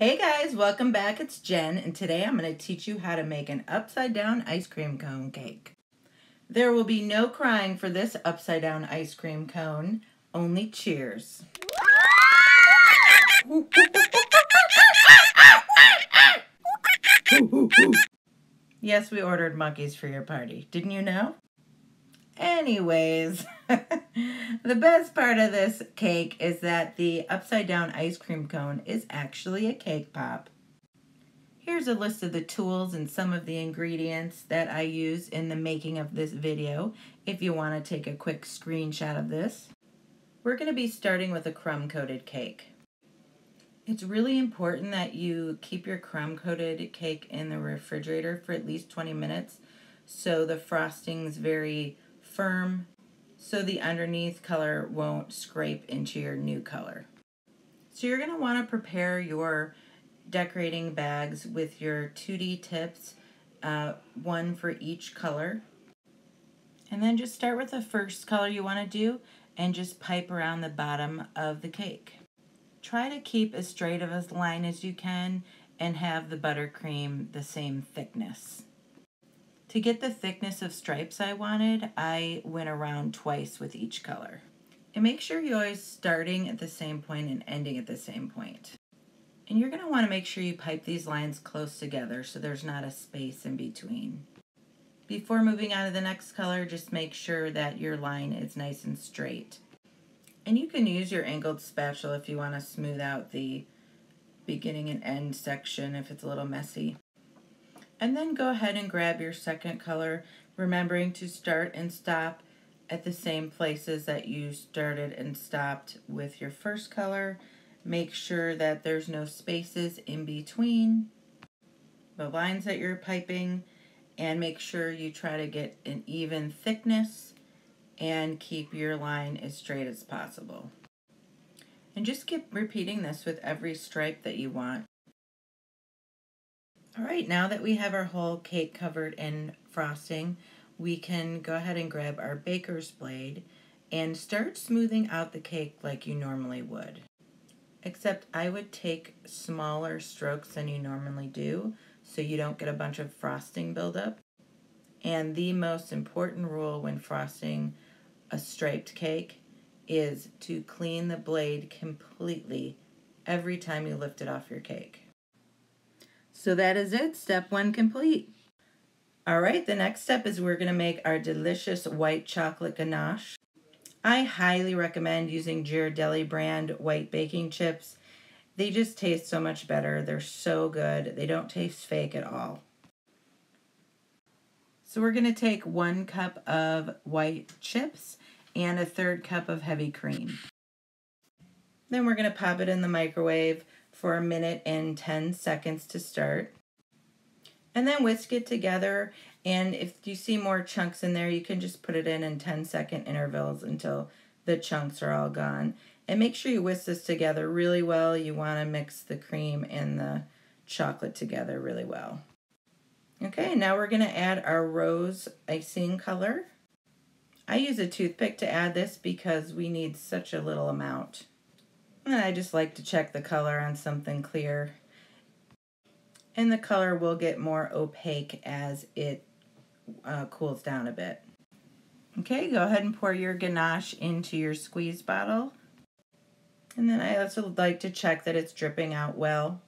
Hey guys, welcome back. It's Jen, and today I'm going to teach you how to make an upside down ice cream cone cake. There will be no crying for this upside down ice cream cone, only cheers. Yes, we ordered monkeys for your party. Didn't you know? Anyways, the best part of this cake is that the upside down ice cream cone is actually a cake pop. Here's a list of the tools and some of the ingredients that I use in the making of this video if you want to take a quick screenshot of this. We're going to be starting with a crumb-coated cake. It's really important that you keep your crumb-coated cake in the refrigerator for at least 20 minutes so the frosting's very firm, so the underneath color won't scrape into your new color. So you're going to want to prepare your decorating bags with your 2D tips, one for each color. And then just start with the first color you want to do and just pipe around the bottom of the cake. Try to keep as straight of a line as you can and have the buttercream the same thickness. To get the thickness of stripes I wanted, I went around twice with each color. And make sure you're always starting at the same point and ending at the same point. And you're going to want to make sure you pipe these lines close together so there's not a space in between. Before moving on to the next color, just make sure that your line is nice and straight. And you can use your angled spatula if you want to smooth out the beginning and end section if it's a little messy. And then go ahead and grab your second color, remembering to start and stop at the same places that you started and stopped with your first color. Make sure that there's no spaces in between the lines that you're piping, and make sure you try to get an even thickness and keep your line as straight as possible. And just keep repeating this with every stripe that you want. All right, now that we have our whole cake covered in frosting, we can go ahead and grab our baker's blade and start smoothing out the cake like you normally would. Except I would take smaller strokes than you normally do so you don't get a bunch of frosting buildup. And the most important rule when frosting a striped cake is to clean the blade completely every time you lift it off your cake. So that is it, step one complete. All right, the next step is we're gonna make our delicious white chocolate ganache. I highly recommend using Ghirardelli brand white baking chips. They just taste so much better. They're so good. They don't taste fake at all. So we're gonna take 1 cup of white chips and a 1/3 cup of heavy cream. Then we're gonna pop it in the microwave for 1 minute and 10 seconds to start. And then whisk it together, and if you see more chunks in there, you can just put it in 10-second intervals until the chunks are all gone. And make sure you whisk this together really well. You want to mix the cream and the chocolate together really well. Okay, now we're going to add our rose icing color. I use a toothpick to add this because we need such a little amount. And I just like to check the color on something clear. And the color will get more opaque as it cools down a bit. Okay, go ahead and pour your ganache into your squeeze bottle. And then I also like to check that it's dripping out well.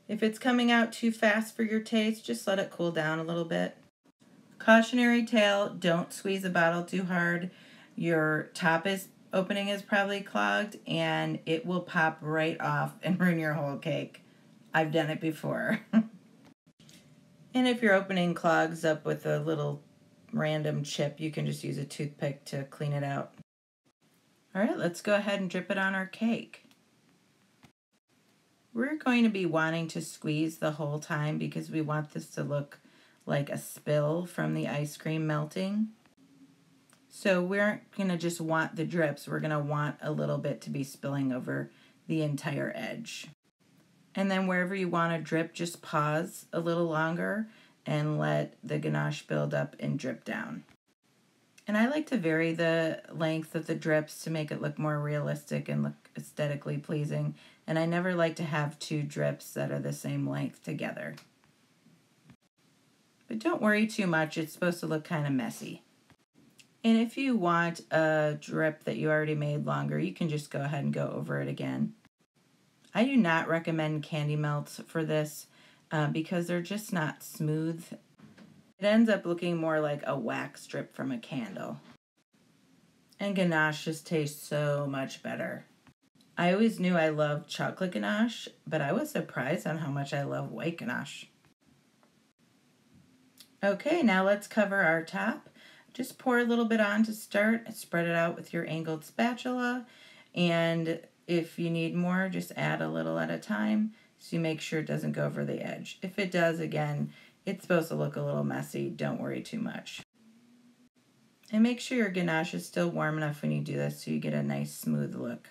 If it's coming out too fast for your taste, just let it cool down a little bit. Cautionary tale, don't squeeze the bottle too hard. Your opening is probably clogged and it will pop right off and ruin your whole cake. I've done it before. And if your opening clogs up with a little random chip, you can just use a toothpick to clean it out. All right, let's go ahead and drip it on our cake. We're going to be wanting to squeeze the whole time because we want this to look like a spill from the ice cream melting. So we aren't going to just want the drips, we're going to want a little bit to be spilling over the entire edge. And then wherever you want to drip, just pause a little longer and let the ganache build up and drip down. And I like to vary the length of the drips to make it look more realistic and look aesthetically pleasing. and I never like to have two drips that are the same length together. But don't worry too much, it's supposed to look kind of messy. And if you want a drip that you already made longer, you can just go ahead and go over it again. I do not recommend candy melts for this because they're just not smooth. It ends up looking more like a wax strip from a candle. And ganache just tastes so much better. I always knew I loved chocolate ganache, but I was surprised on how much I love white ganache. Okay, now let's cover our top. Just pour a little bit on to start, spread it out with your angled spatula, and if you need more, just add a little at a time so you make sure it doesn't go over the edge. If it does, again, it's supposed to look a little messy. Don't worry too much. And make sure your ganache is still warm enough when you do this so you get a nice smooth look.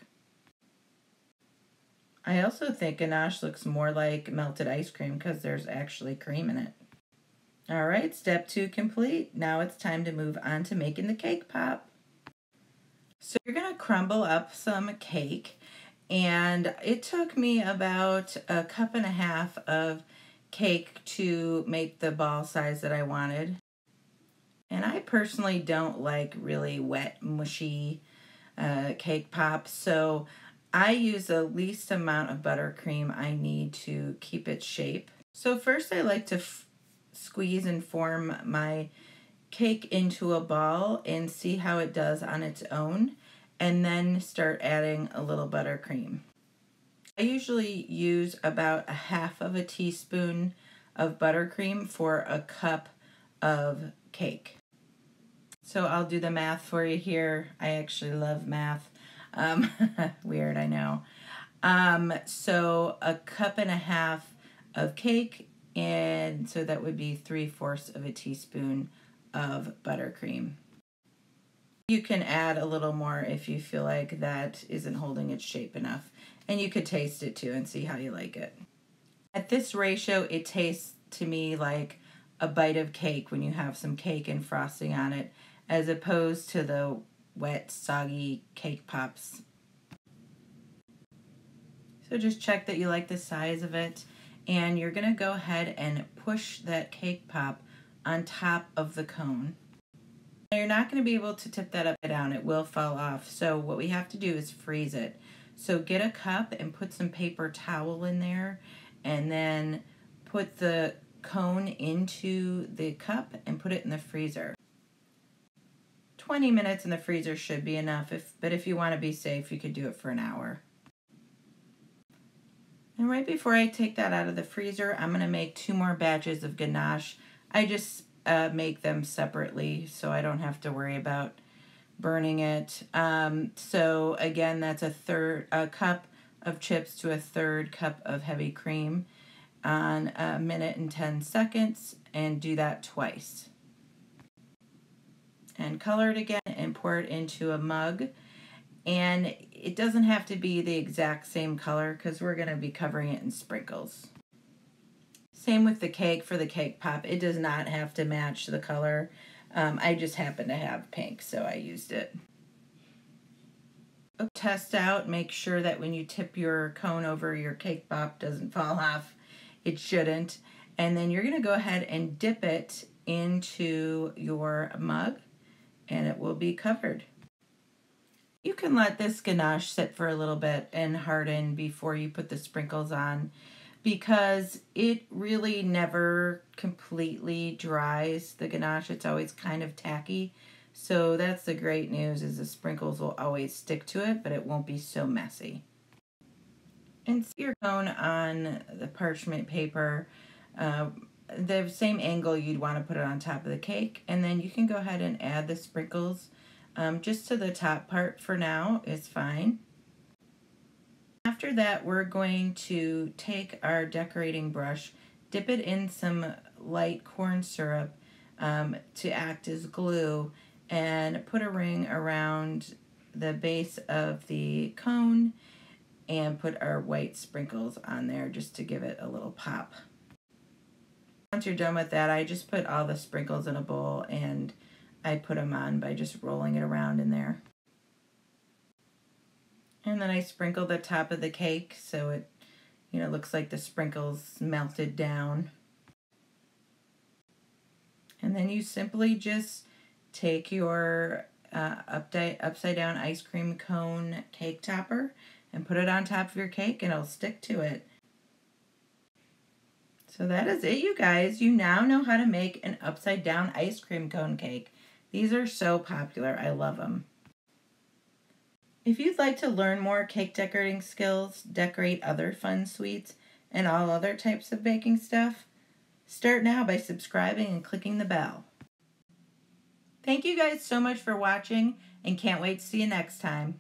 I also think ganache looks more like melted ice cream because there's actually cream in it. All right, step 2 complete. Now it's time to move on to making the cake pop. So you're going to crumble up some cake, and it took me about a cup and a half of cake to make the ball size that I wanted. And I personally don't like really wet, mushy cake pops, so I use the least amount of buttercream I need to keep its shape. So first I like to squeeze and form my cake into a ball and see how it does on its own, and then start adding a little buttercream. I usually use about a half of a teaspoon of buttercream for a cup of cake. So I'll do the math for you here. I actually love math. Weird, I know. So a cup and a half of cake, and so that would be 3/4 of a teaspoon of buttercream. You can add a little more if you feel like that isn't holding its shape enough. And you could taste it too and see how you like it. At this ratio, it tastes to me like a bite of cake when you have some cake and frosting on it, as opposed to the wet, soggy cake pops. So just check that you like the size of it, and you're going to go ahead and push that cake pop on top of the cone. Now you're not going to be able to tip that up and down. It will fall off. So what we have to do is freeze it. So get a cup and put some paper towel in there, and then put the cone into the cup and put it in the freezer. 20 minutes in the freezer should be enough, but if you want to be safe, you could do it for an hour. And right before I take that out of the freezer, I'm going to make 2 more batches of ganache. I just make them separately so I don't have to worry about burning it. So again, that's a cup of chips to a 1/3 cup of heavy cream on 1 minute and 10 seconds, and do that twice. And color it again and pour it into a mug. And it doesn't have to be the exact same color because we're going to be covering it in sprinkles. Same with the cake for the cake pop. It does not have to match the color. I just happen to have pink, so I used it. Test out, make sure that when you tip your cone over, your cake pop doesn't fall off. It shouldn't. And then you're going to go ahead and dip it into your mug, and it will be covered. You can let this ganache sit for a little bit and harden before you put the sprinkles on, because it really never completely dries, the ganache. It's always kind of tacky. So that's the great news, is the sprinkles will always stick to it, but it won't be so messy. And set your cone on the parchment paper, the same angle you'd want to put it on top of the cake, and then you can go ahead and add the sprinkles just to the top part for now is fine. After that, we're going to take our decorating brush, dip it in some light corn syrup to act as glue, and put a ring around the base of the cone and put our white sprinkles on there just to give it a little pop. Once you're done with that, I just put all the sprinkles in a bowl and I put them on by just rolling it around in there. And then I sprinkle the top of the cake so it, looks like the sprinkles melted down. And then you simply just take your upside down ice cream cone cake topper and put it on top of your cake and it'll stick to it. So that is it, you guys. You now know how to make an upside down ice cream cone cake. These are so popular. I love them. If you'd like to learn more cake decorating skills, decorate other fun sweets, and all other types of baking stuff, start now by subscribing and clicking the bell. Thank you guys so much for watching and can't wait to see you next time.